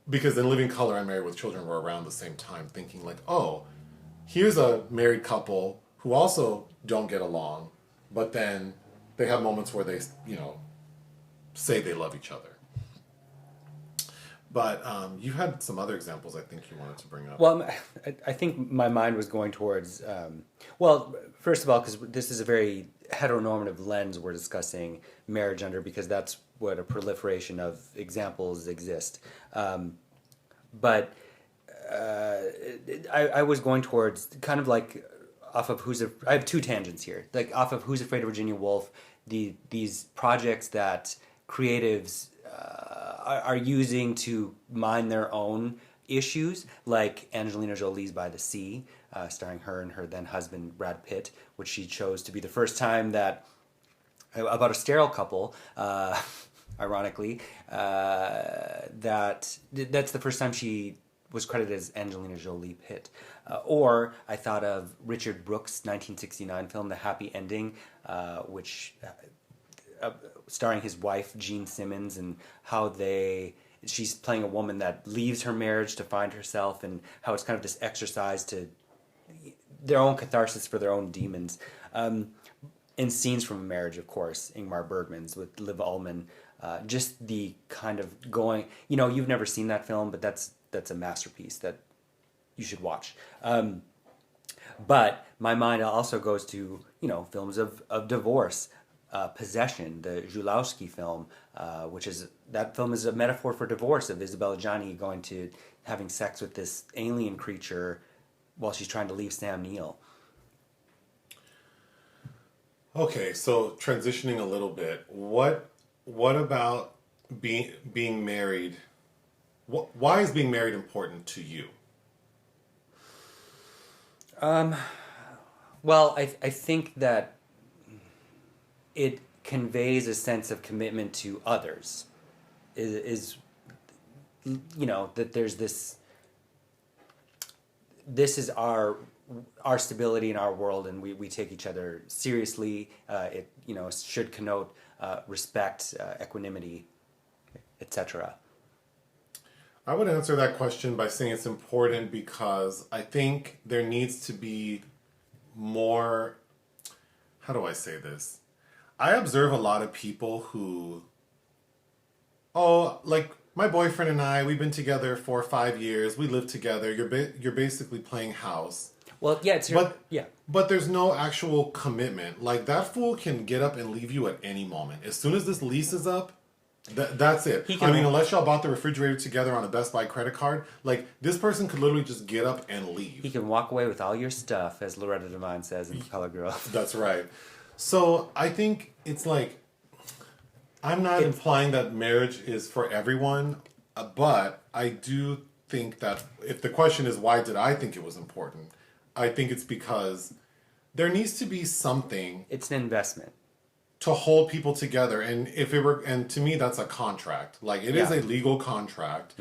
because In Living Color and Married with Children were around the same time, thinking here's a married couple who also don't get along, but then they have moments where they, say they love each other. But you had some other examples I think you wanted to bring up. Well, I think my mind was going towards, first of all, because this is a very heteronormative lens we're discussing marriage under, because that's what a proliferation of examples exist. But I was going towards kind of off of I have 2 tangents here, off of Who's Afraid of Virginia Woolf, these projects that creatives are using to mine their own issues, like Angelina Jolie's By the Sea, starring her and her then husband Brad Pitt, which she chose to be the first time that about a sterile couple. Ironically, that's the first time she was credited as Angelina Jolie Pitt. Or I thought of Richard Brooks' 1969 film, The Happy Ending, which starring his wife Jean Simmons, and how she's playing a woman that leaves her marriage to find herself, and how it's kind of this exercise to their own catharsis for their own demons. And Scenes from a Marriage, of course, Ingmar Bergman's with Liv Ullmann. Just the kind of going, you've never seen that film, but that's a masterpiece that you should watch. But my mind also goes to, films of divorce. Possession, the Zulawski film, that film is a metaphor for divorce, of Isabella Gianni having sex with this alien creature while she's trying to leave Sam Neill. Okay, so transitioning a little bit, what about being married? Why is being married important to you? Well, I think that it conveys a sense of commitment to others. Is that there's this is our stability in our world, and we take each other seriously. It should connote respect, equanimity, etc. I would answer that question by saying it's important because I think there needs to be more. How do I say this? I observe a lot of people who, like my boyfriend and I, we've been together for 5 years. We live together. You're basically playing house. Well, yeah, But there's no actual commitment. Like, that fool can get up and leave you at any moment. As soon as this lease is up, that's it. Unless y'all bought the refrigerator together on a Best Buy credit card, like, this person could literally just get up and leave. He can walk away with all your stuff, as Loretta Devine says in Color Girl. That's right. So I think it's like, I'm not implying that marriage is for everyone, but I do think that if the question is why did I think it was important, I think it's because there needs to be something. It's an investment to hold people together, and to me that's a contract. Like, it is a legal contract,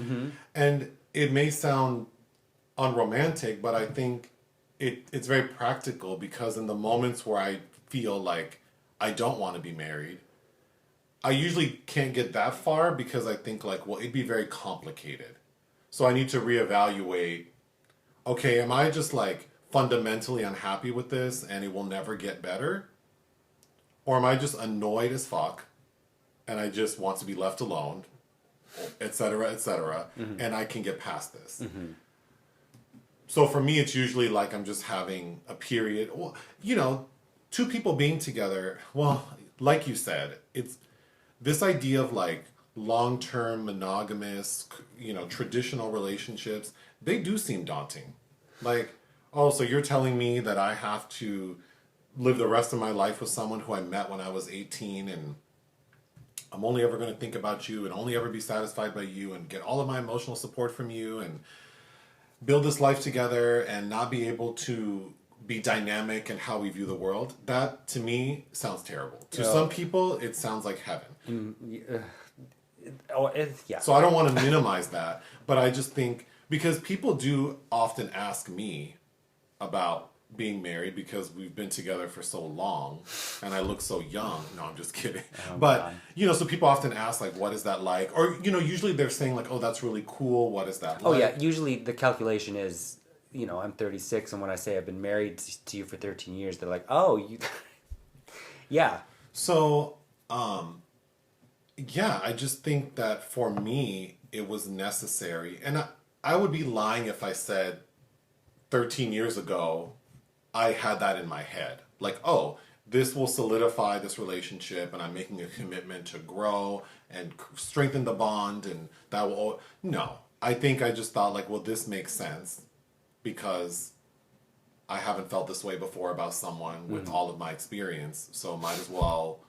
and it may sound unromantic, but I think it's very practical, because in the moments where I feel like I don't want to be married, I usually can't get that far, because I think like, well, it'd be very complicated. So I need to reevaluate, okay, am I just like fundamentally unhappy with this and it will never get better? Or am I just annoyed as fuck and I just want to be left alone, etc., and I can get past this? So for me, it's usually like I'm just having a period. Well, two people being together, well, like you said, it's this idea of like long-term monogamous, traditional relationships, they do seem daunting. Like, oh, so you're telling me that I have to live the rest of my life with someone who I met when I was 18, and I'm only ever going to think about you and only ever be satisfied by you and get all of my emotional support from you and build this life together and not be able to be dynamic in how we view the world? That, to me, sounds terrible. To some people, it sounds like heaven. So I don't want to minimize that, but I just think, because people do often ask me about being married because we've been together for so long and I look so young. No, I'm just kidding. But, so people often ask, like, what is that like? Or, usually they're saying like, oh, that's really cool. What is that like? Oh, yeah. Usually the calculation is, I'm 36, and when I say I've been married to you for 13 years, they're like, oh, you... Yeah. So, I just think that for me, it was necessary. And I would be lying if I said 13 years ago, I had that in my head. Like, oh, this will solidify this relationship, and I'm making a commitment to grow and strengthen the bond, and that will... No. I think I just thought, like, well, this makes sense, because I haven't felt this way before about someone with all of my experience, so might as well,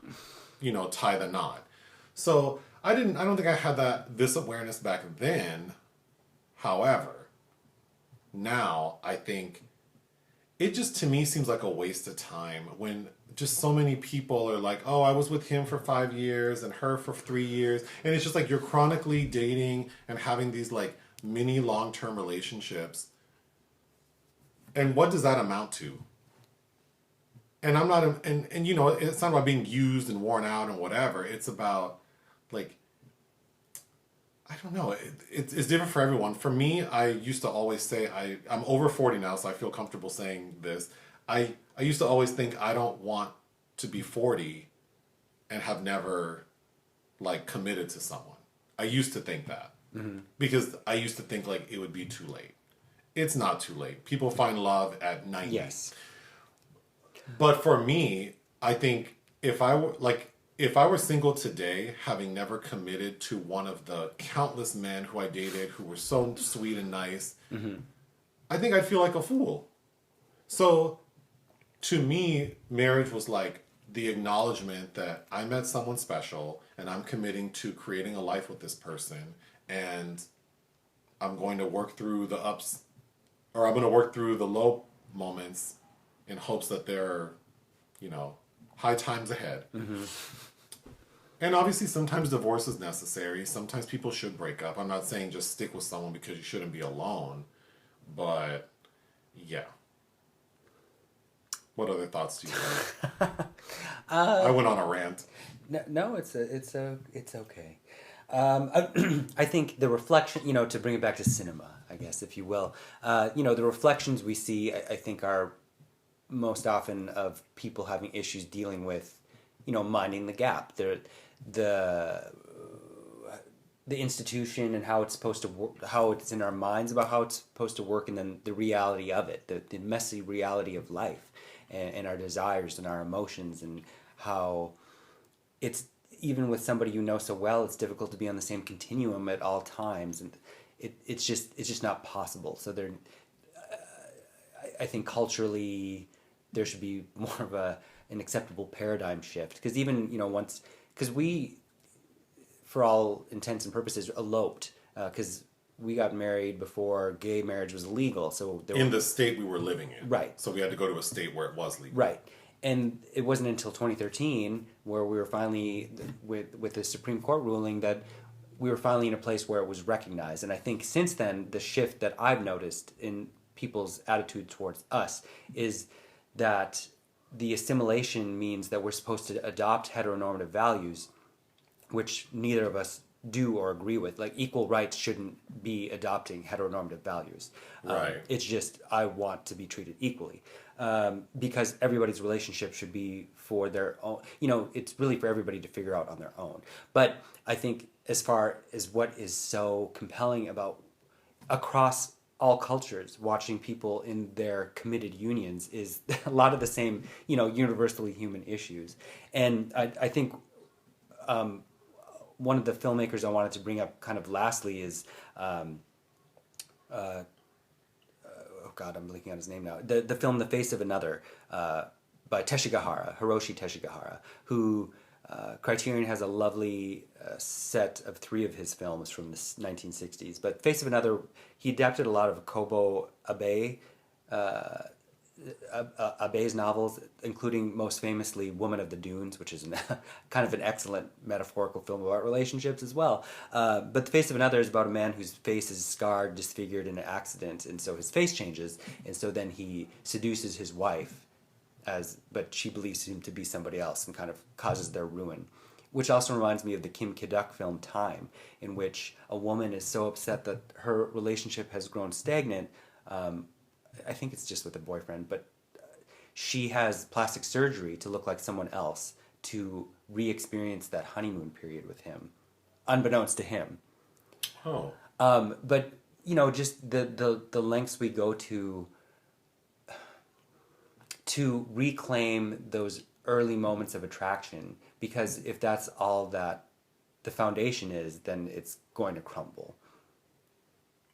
tie the knot. So I don't think I had this awareness back then. However, now I think it just to me seems like a waste of time when just so many people are like, oh, I was with him for 5 years and her for 3 years. And it's just like you're chronically dating and having these like mini long-term relationships. And what does that amount to? And I'm not, and you know, it's not about being used and worn out and whatever. It's about like, I don't know. It's different for everyone. For me, I used to always say, I'm over 40 now, so I feel comfortable saying this. I used to always think I don't want to be 40 and have never like committed to someone. I used to think that because I used to think like it would be too late. It's not too late. People find love at 90. Yes. But for me, I think if I were single today, having never committed to one of the countless men who I dated who were so sweet and nice, I think I'd feel like a fool. So to me, marriage was like the acknowledgement that I met someone special and I'm committing to creating a life with this person, and I'm going to work through the ups, or I'm going to work through the low moments in hopes that there are, you know, high times ahead. And obviously sometimes divorce is necessary. Sometimes people should break up. I'm not saying just stick with someone because you shouldn't be alone. But yeah. What other thoughts do you have? I went on a rant. No, it's okay. I think the reflection, you know, to bring it back to cinema, I guess, if you will, you know, the reflections we see, I think, are most often of people having issues dealing with, you know, minding the gap. The institution and how it's supposed to work, how it's in our minds about how it's supposed to work, and then the reality of it, the messy reality of life, and our desires and our emotions, and how it's, even with somebody you know so well, it's difficult to be on the same continuum at all times, and it's just not possible. So there, I think culturally there should be more of an acceptable paradigm shift, because even, you know, because we, for all intents and purposes, eloped, because we got married before gay marriage was illegal. So in the state we were living in, right? So we had to go to a state where it was legal, right? And it wasn't until 2013 where we were finally, with the Supreme Court ruling, that we were finally in a place where it was recognized. And I think since then, the shift that I've noticed in people's attitude towards us is that the assimilation means that we're supposed to adopt heteronormative values, which neither of us do or agree with. Like, equal rights shouldn't be adopting heteronormative values. Right. It's just, I want to be treated equally. Because everybody's relationship should be for their own, you know, it's really for everybody to figure out on their own. But I think as far as what is so compelling about, across all cultures, watching people in their committed unions is a lot of the same, you know, universally human issues. And I think one of the filmmakers I wanted to bring up kind of lastly is, oh God, I'm blinking on his name now. The film The Face of Another by Hiroshi Teshigahara, who Criterion has a lovely set of 3 of his films from the 1960s. But Face of Another, he adapted a lot of Kobo Abe's novels, including most famously Woman of the Dunes, which is kind of an excellent metaphorical film about relationships as well. But The Face of Another is about a man whose face is scarred, disfigured in an accident, and so his face changes, and so then he seduces his wife, but she believes him to be somebody else, and kind of causes their ruin. Which also reminds me of the Kim Ki-duk film Time, in which a woman is so upset that her relationship has grown stagnant. I think it's just with a boyfriend, but she has plastic surgery to look like someone else to re-experience that honeymoon period with him, unbeknownst to him. Oh. But, you know, just the lengths we go to reclaim those early moments of attraction, because if that's all that the foundation is, then it's going to crumble.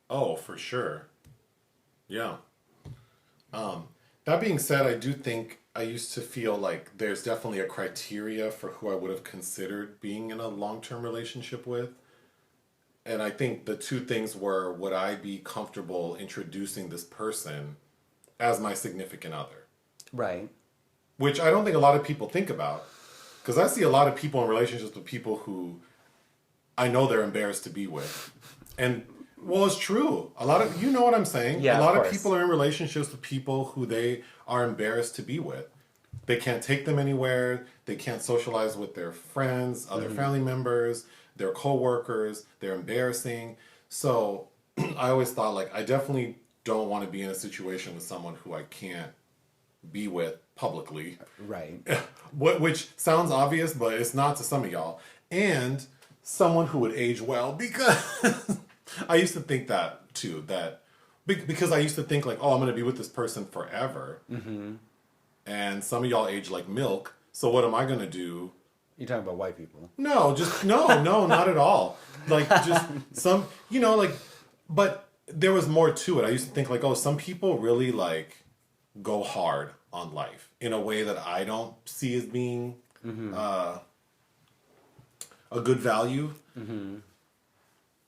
Oh, for sure. Yeah. That being said, I do think I used to feel like there's definitely a criteria for who I would have considered being in a long-term relationship with. And I think the two things were, would I be comfortable introducing this person as my significant other? Right. Which I don't think a lot of people think about. Because I see a lot of people in relationships with people who I know they're embarrassed to be with. And, well, it's true. A lot of, you know what I'm saying? Yeah, a lot of of people are in relationships with people who they are embarrassed to be with. They can't take them anywhere. They can't socialize with their friends, other family members, their coworkers. They're embarrassing. So I always thought, like, I definitely don't want to be in a situation with someone who I can't be with publicly. Right. Which sounds obvious, but it's not to some of y'all. And someone who would age well, because I used to think that too, because I used to think like, oh, I'm going to be with this person forever. Mm-hmm. And some of y'all age like milk. So what am I going to do? You're talking about white people. No, no, not at all. Like just some, like, but there was more to it. I used to think like, oh, some people really like go hard on life in a way that I don't see as being a good value. Mm-hmm.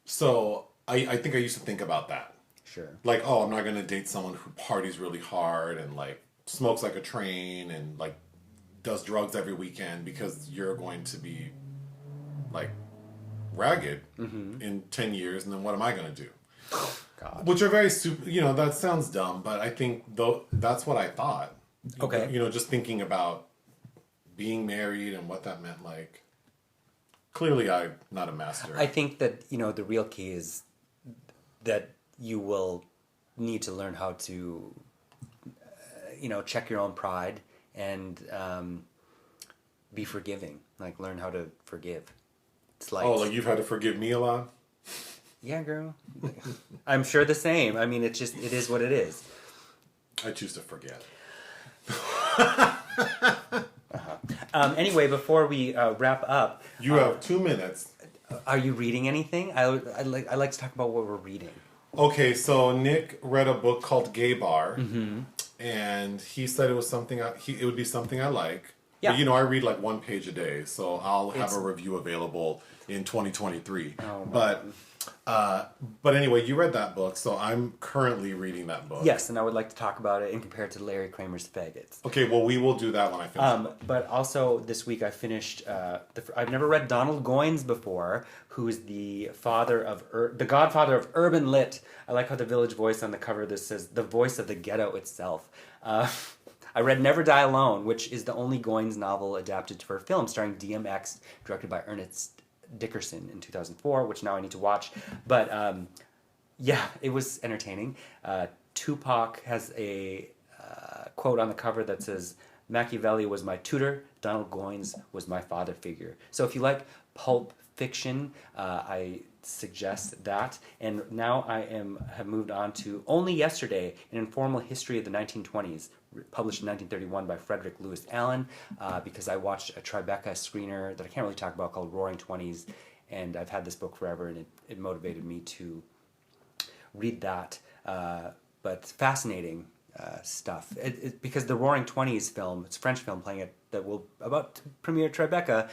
So I think I used to think about that. Sure. Like, oh, I'm not going to date someone who parties really hard and like smokes like a train and like does drugs every weekend, because you're going to be like ragged in 10 years. And then what am I going to do? God. Which are very that sounds dumb, but I think that's what I thought. Okay. Just thinking about being married and what that meant. Like, clearly I'm not a master. I think that, the real key is that you will need to learn how to, check your own pride and be forgiving. Like, learn how to forgive. It's like, like you've had to forgive me a lot? Yeah, girl. I'm sure the same. I mean, it is what it is. I choose to forget. Anyway, before we wrap up, you have 2 minutes. Are you reading anything? I like to talk about what we're reading. Okay, so Nick read a book called Gay Bar, and he said it was something it would be something I like. Yeah. But, I read like 1 page a day, so I'll have a review available in 2023. Oh, but anyway, you read that book, so I'm currently reading that book. Yes, and I would like to talk about it and compare it to Larry Kramer's Faggots. Okay, well, we will do that when I finish. But also this week I finished. I've never read Donald Goines before, who is the godfather of urban lit. I like how the Village Voice on the cover of this says the voice of the ghetto itself. I read Never Die Alone, which is the only Goines novel adapted for film, starring DMX, directed by Ernest Dickerson in 2004, which now I need to watch. But it was entertaining. Tupac has a quote on the cover that says, "Machiavelli was my tutor, Donald Goines was my father figure." So if you like pulp fiction, I suggest that. And now I have moved on to Only Yesterday, an informal history of the 1920s, published in 1931 by Frederick Lewis Allen, because I watched a Tribeca screener that I can't really talk about called Roaring Twenties, and I've had this book forever, and it motivated me to read that. But fascinating stuff. Because the Roaring Twenties film, it's a French film playing it that will about to premiere at Tribeca.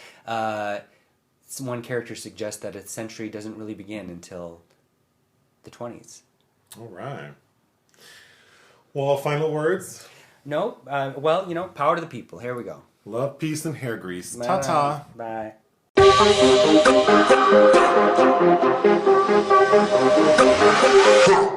One character suggests that its century doesn't really begin until the 20s. All right. Well, final words? No. Power to the people. Here we go. Love, peace, and hair grease. Ta-ta. Bye. Bye.